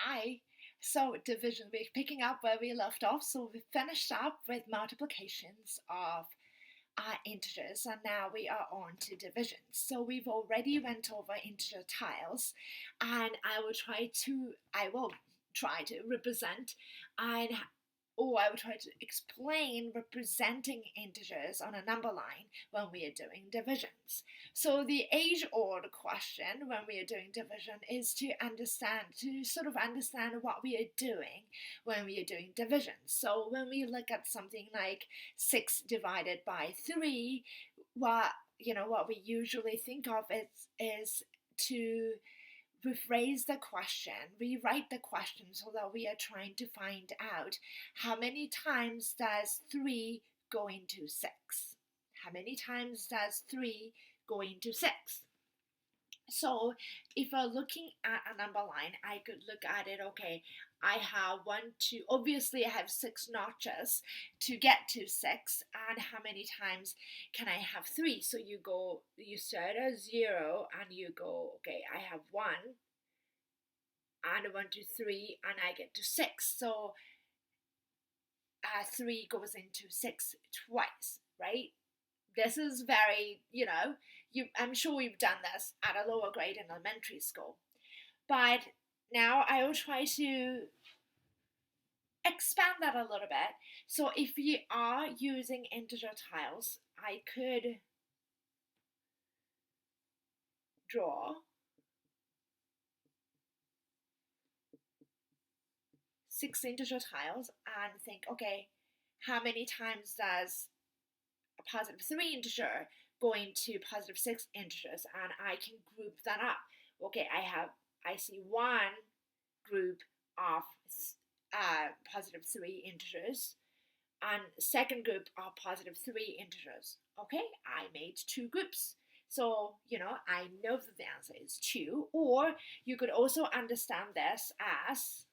Hi. So division, we're picking up where we left off. So we finished up with multiplications of our integers, and now we are on to divisions. So we've already went over integer tiles, and I will try to represent and I will try to explain representing integers on a number line when we are doing divisions. So the age-old question when we are doing division is to sort of understand what we are doing when we are doing division. So when we look at something like 6 divided by 3, what we usually think of is to rephrase the question, rewrite the question so that we are trying to find out how many times does 3 go into 6? How many times does 3 go into 6? So if we're looking at a number line, I could look at it, okay, I have 1, 2, obviously I have 6 notches to get to 6, and how many times can I have 3? So you start at 0 and you go, okay, I have 1, and 1, 2, 3, and I get to 6. So 3 goes into 6 twice, right? This is very, I'm sure you've done this at a lower grade in elementary school. But now I will try to expand that a little bit. So if you are using integer tiles, I could draw 6 integer tiles and think, okay, how many times does a positive 3 integer go into positive 6 integers? And I can group that up. Okay, I see one group of positive 3 integers and second group of positive 3 integers. Okay, I made 2 groups. So, I know that the answer is 2. Or you could also understand this as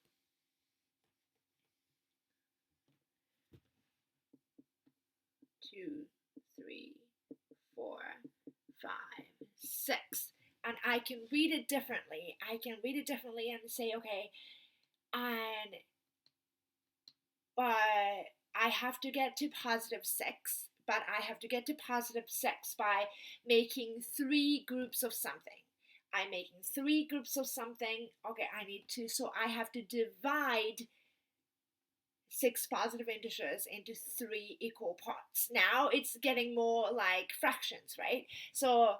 2, 3, 4, 5, 6. And I can read it differently. I can read it differently and say, okay, and I have to get to positive 6, but I have to get to positive 6 by making 3 groups of something. I'm making 3 groups of something. Okay, so I have to divide 6 positive integers into 3 equal parts. Now it's getting more like fractions, right? So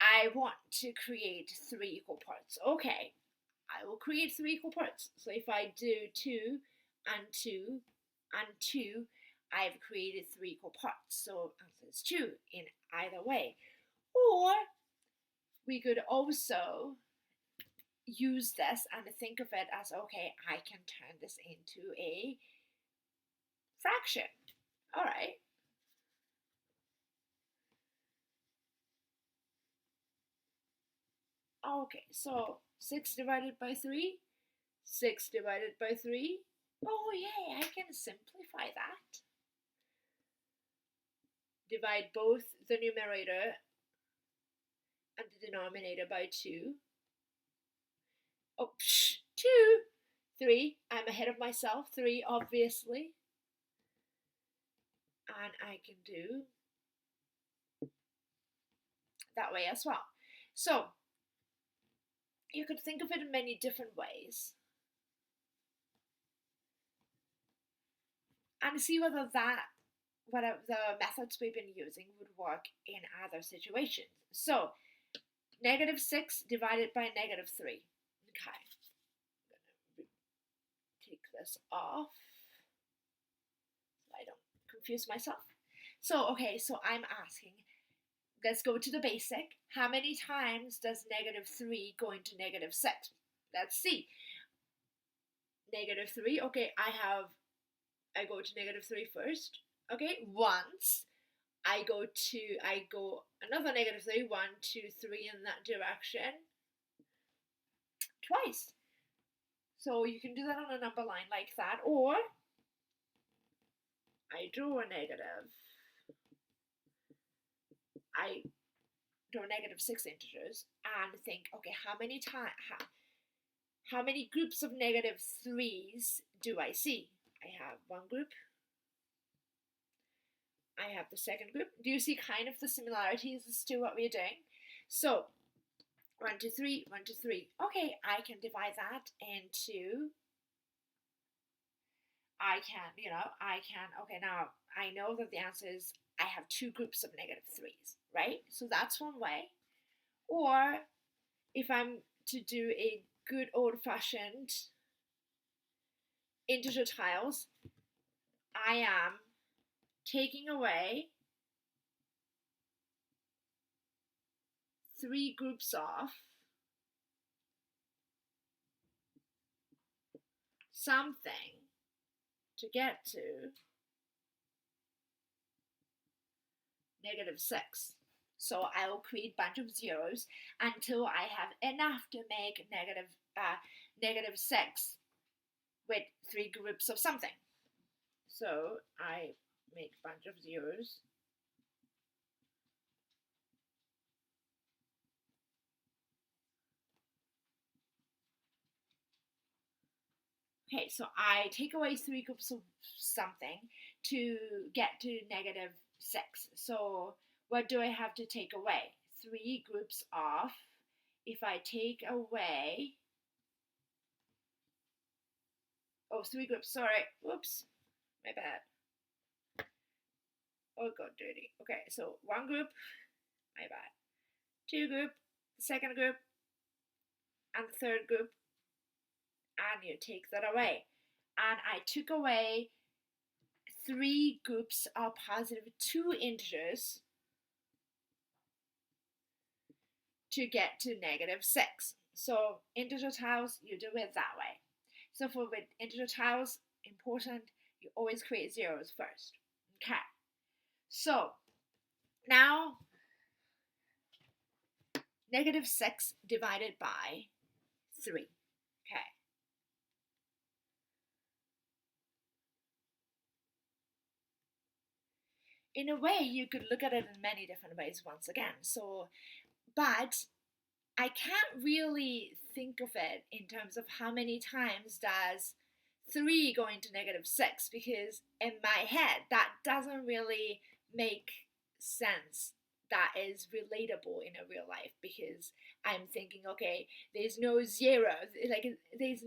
I want to create 3 equal parts. Okay, I will create 3 equal parts. So if I do 2 and 2 and 2, I've created 3 equal parts. So answer is 2 in either way. Or we could also use this and think of it as, okay, I can turn this into a fraction. All right. Okay, so 6 divided by 3, 6 divided by 3. Oh, yay, I can simplify that. Divide both the numerator and the denominator by 2. Oh, 2. 3. I'm ahead of myself. 3, obviously. And I can do that way as well. So, you could think of it in many different ways. And see whether the methods we've been using would work in other situations. So, negative 6 divided by negative 3. Okay, I'm going to take this off so I don't confuse myself. So, okay, so I'm asking, let's go to the basic. How many times does negative 3 go into negative 6? Let's see. Negative 3, okay, I go to negative 3 first. Okay, once. I go another negative 3, 1, 2, 3 in that direction. Twice. So you can do that on a number line like that, or I draw a negative. I draw negative 6 integers and think, okay, how how many groups of -3s do I see? I have one group. I have the second group. Do you see kind of the similarities as to what we're doing? So 1, 2, 3, 1, 2, 3. Okay, I can divide that into, okay, now I know that the answer is I have two groups of -3s, right? So that's one way. Or if I'm to do a good old-fashioned integer tiles, I am taking away 3 groups of something to get to -6. So I will create a bunch of zeros until I have enough to make -6 with 3 groups of something. So I make a bunch of zeros. Okay, so I take away 3 groups of something to get to -6. So what do I have to take away? 3 groups of, if I take away, 3 groups, sorry, whoops, my bad. Oh, it got dirty. Okay, so 1 group, my bad. 2 group, the second group, and the third group, and you take that away. And I took away 3 groups of +2 integers to get to -6. So integer tiles, you do it that way. So with integer tiles, important, you always create zeros first. Okay. So now -6 divided by 3. Okay. In a way, you could look at it in many different ways once again. So, but I can't really think of it in terms of how many times does 3 go into -6, because in my head that doesn't really make sense. That is relatable in a real life, because I'm thinking, okay, there's no 0, like there's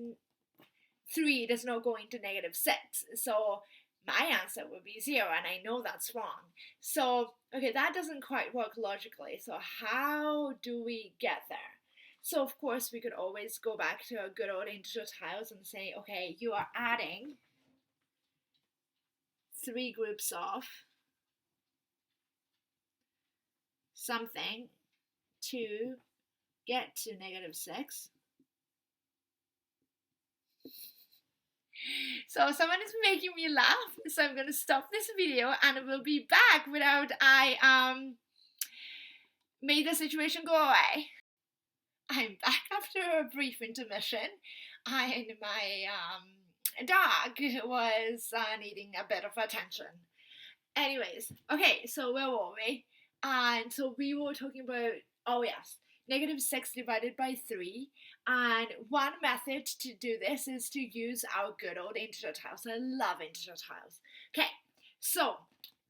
3 does not go into -6, so my answer would be 0, and I know that's wrong. So, okay, that doesn't quite work logically. So how do we get there? So of course we could always go back to our good old integer tiles and say, okay, you are adding 3 groups of something to get to -6. So someone is making me laugh, so I'm going to stop this video and we'll be back without I made the situation go away. I'm back after a brief intermission, and my dog was needing a bit of attention. Anyways, okay, so where were we? And so we were talking about, oh yes, -6 divided by 3. And one method to do this is to use our good old integer tiles. I love integer tiles. Okay, so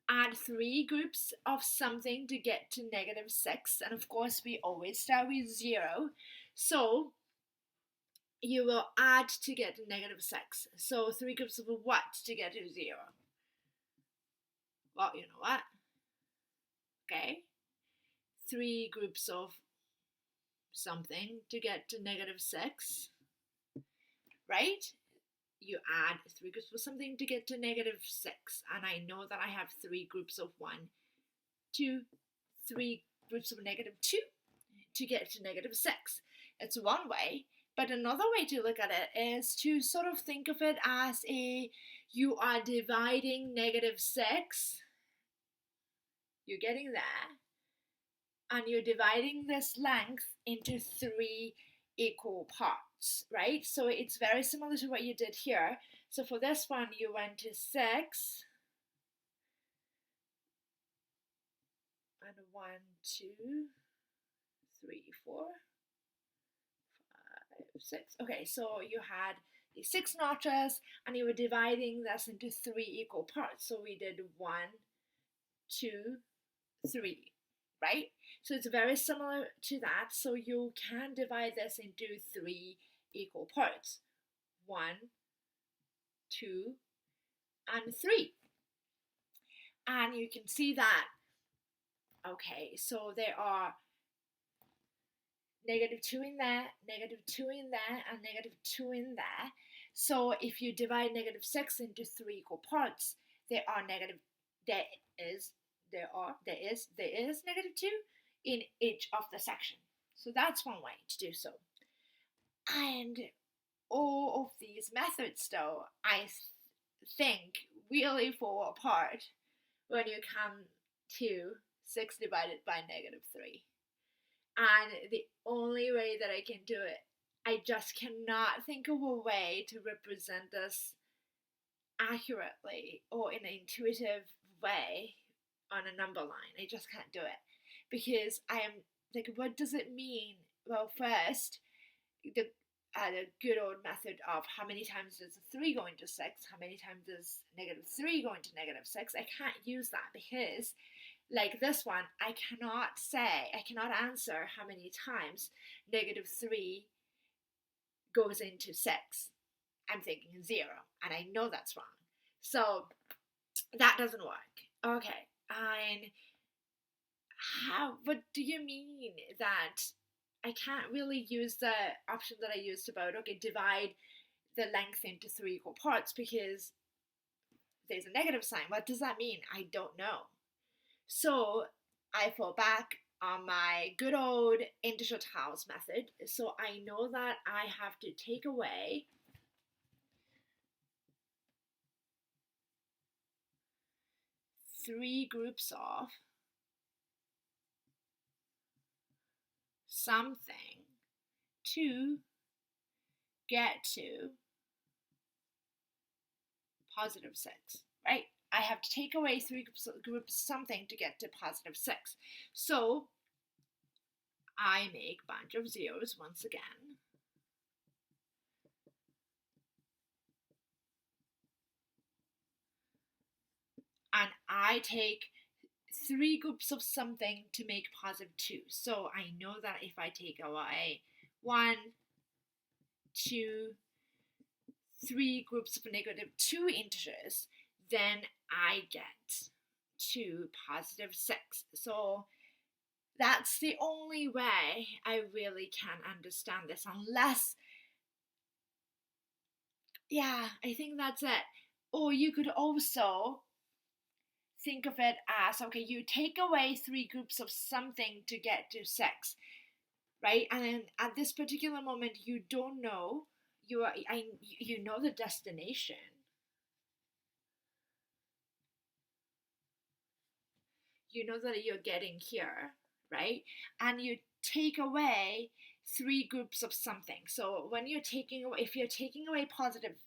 add 3 groups of something to get to -6. And of course, we always start with 0. So you will add to get to -6. So 3 groups of what to get to 0? Well, you know what? Okay. 3 groups of something to get to -6, right? You add 3 groups of something to get to -6, and I know that I have 3 groups of 1, 2, 3 groups of -2 to get to -6. It's one way, but another way to look at it is to sort of think of it as you are dividing -6, you're getting there, and you're dividing this length into 3 equal parts, right? So it's very similar to what you did here. So for this one, you went to 6, and 1, 2, 3, 4, 5, 6. Okay, so you had the 6 notches and you were dividing this into 3 equal parts. So we did 1, 2, 3, right? So it's very similar to that. So you can divide this into 3 equal parts. 1, 2, and 3. And you can see that, okay, so there are -2 in there, -2 in there, and -2 in there. So if you divide -6 into 3 equal parts, there is -2 in each of the section. So that's one way to do so. And all of these methods, though, I think really fall apart when you come to 6 divided by -3. And the only way that I can do it, I just cannot think of a way to represent this accurately or in an intuitive way on a number line. I just can't do it because I am like, what does it mean? Well, first, the good old method of how many times does a 3 go into 6, how many times does -3 go into -6, I can't use that because, like this one, I cannot answer how many times -3 goes into 6. I'm thinking 0, and I know that's wrong. So that doesn't work. Okay, and what do you mean that I can't really use the option that I used about, okay, divide the length into 3 equal parts because there's a negative sign. What does that mean? I don't know. So I fall back on my good old integer tiles method. So I know that I have to take away three groups of something to get to +6, right? I have to take away three groups of something to get to +6. So I make a bunch of zeros once again. And I take three groups of something to make +2. So I know that if I take away 1, 2, 3 groups of -2 integers, then I get to +6. So that's the only way I really can understand this, unless, yeah, I think that's it. Or you could also think of it as, okay, you take away 3 groups of something to get to 6, right? And then at this particular moment, you don't know, you know the destination. You know that you're getting here, right? And you take away 3 groups of something. So when you're taking away, if you're taking away positive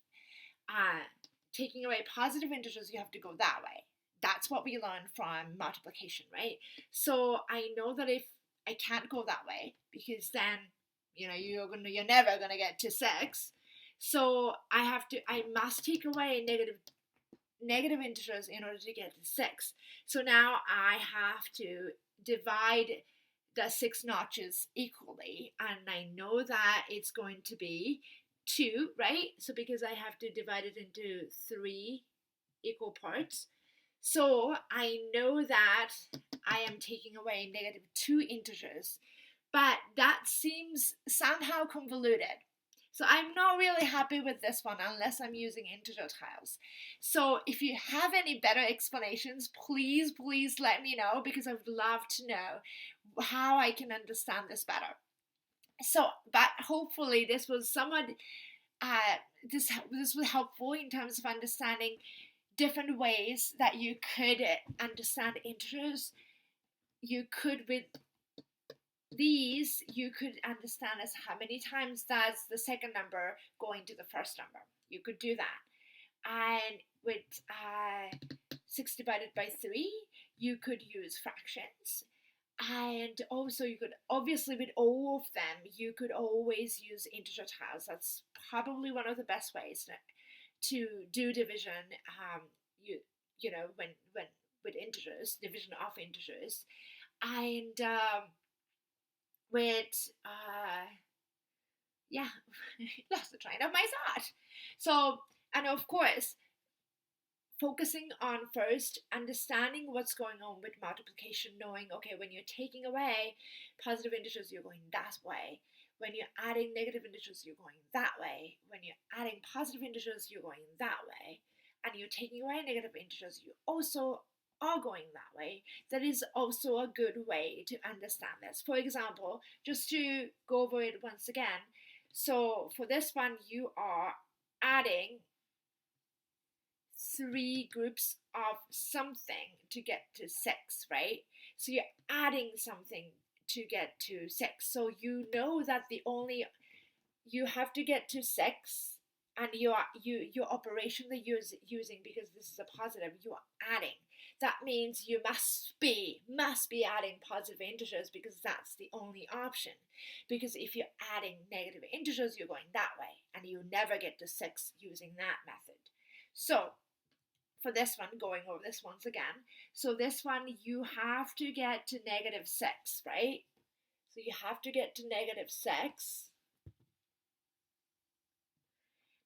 integers, you have to go that way. That's what we learned from multiplication, right? So I know that if I can't go that way, because then you're never gonna get to 6. So I must take away negative integers in order to get to 6. So now I have to divide the 6 notches equally, and I know that it's going to be 2, right? So because I have to divide it into 3 equal parts, so I know that I am taking away -2 integers, but that seems somehow convoluted. So I'm not really happy with this one unless I'm using integer tiles. So if you have any better explanations, please let me know, because I would love to know how I can understand this better. So, but hopefully this was somewhat, this was helpful in terms of understanding different ways that you could understand integers. You could, with these, you could understand as how many times does the second number go into the first number. You could do that. And with 6 divided by 3, you could use fractions. And also you could, obviously with all of them, you could always use integer tiles. That's probably one of the best ways to do division. You you know when with integers, division of integers, and with yeah, lost the train of my thought. So, and of course, focusing on first understanding what's going on with multiplication, knowing, okay, when you're taking away positive integers, you're going that way. When you're adding negative integers, you're going that way. When you're adding positive integers, you're going that way. And you're taking away negative integers, you also are going that way. That is also a good way to understand this. For example, just to go over it once again. So for this one, you are adding 3 groups of something to get to 6, right? So you're adding something to get to 6. So you know that you have to get to 6, and your operation that you're using, because this is a positive, you are adding. That means you must be adding positive integers, because that's the only option. Because if you're adding negative integers, you're going that way, and you never get to 6 using that method. So for this one, going over this once again, so this one you have to get to negative 6, right? So you have to get to negative 6,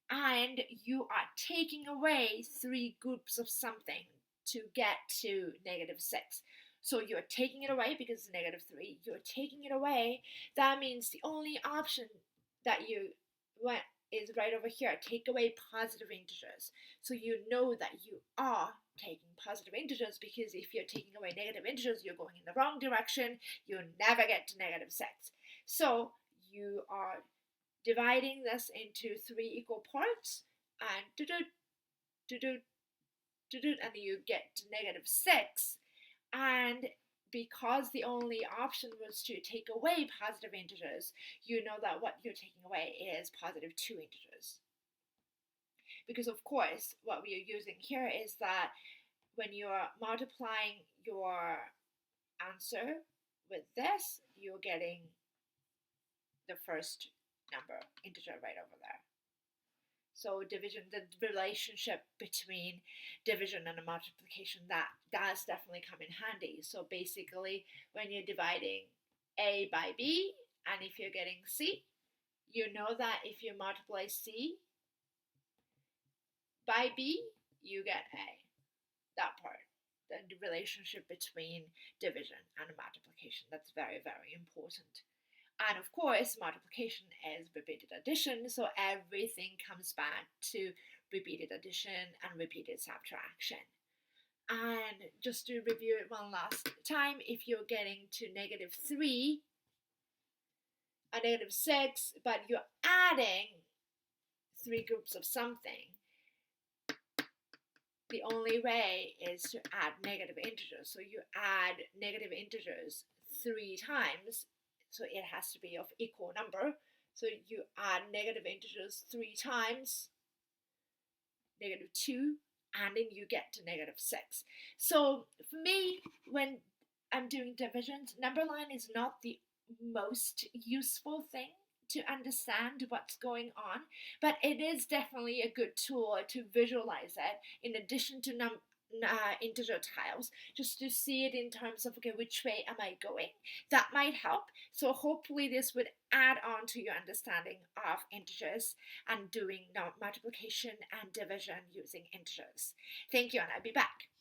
and you are taking away 3 groups of something to get to negative 6. So you're taking it away because it's negative 3. You're taking it away. That means the only option that you went is right over here. Take away positive integers. So you know that you are taking positive integers, because if you're taking away negative integers, you're going in the wrong direction. You never get to negative 6. So you are dividing this into 3 equal parts, and and you get to negative 6. And because the only option was to take away positive integers, you know that what you're taking away is positive 2 integers. Because of course, what we are using here is that when you're multiplying your answer with this, you're getting the first number, integer, right over there. So division, the relationship between division and a multiplication, that does definitely come in handy. So basically, when you're dividing A by B, and if you're getting C, you know that if you multiply C by B, you get A. That part, the relationship between division and multiplication, that's very, very important. And of course, multiplication is repeated addition, so everything comes back to repeated addition and repeated subtraction. And just to review it one last time, if you're getting to negative 3 or negative 6, but you're adding 3 groups of something, the only way is to add negative integers. So you add negative integers 3 times. So it has to be of equal number. So you add negative integers 3 times, negative 2, and then you get to negative 6. So for me, when I'm doing divisions, number line is not the most useful thing to understand what's going on, but it is definitely a good tool to visualize it in addition to integer tiles, just to see it in terms of, okay, which way am I going? That might help. So hopefully this would add on to your understanding of integers and doing multiplication and division using integers. Thank you, and I'll be back.